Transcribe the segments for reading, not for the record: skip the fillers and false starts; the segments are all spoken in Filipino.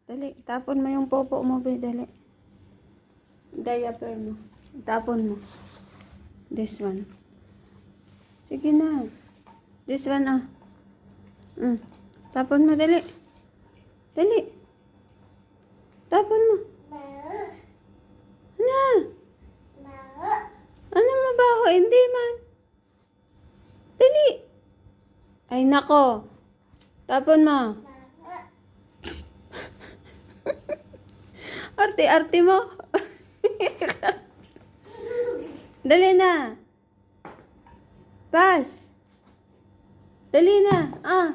Dali, tapon mo yung popo mo, be. Dali. Diaper mo. Tapon mo. This one. Sige na. This one, ah. Tapon mo, dali. Dali. Tapon mo. Na. Ano mabaho? Hindi man. Dali. Ay, nako. Tapon mo. Arte-arte mo. Dali na. Pass. Dali na. Ah.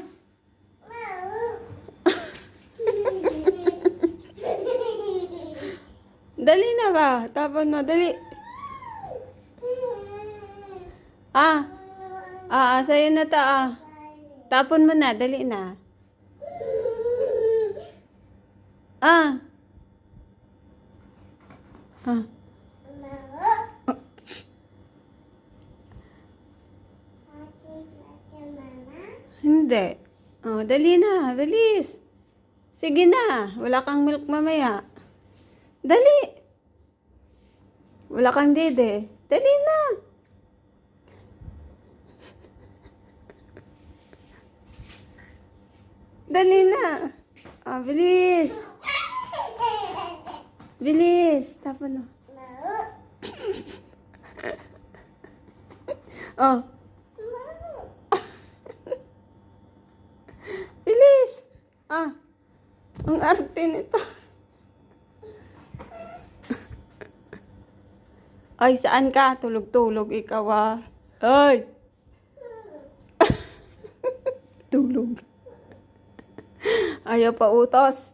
Dali na ba? Tapon mo. Dali. Ah. Sa'yo na ta, ah. Tapon mo na. Dali na. Ah. Ah. Hindi. Oh, dali na. Bilis. Sige na. Wala kang milk mamaya. Dali. Wala kang dede. Dali na. Dali na. Ah, bilis. Bilis. Tapon mo. Oh. Bilis. Ah. Ang arte nito. Ay, saan ka? Tulog-tulog ikaw, ah. Ay. Tulog. Ayaw pa utos.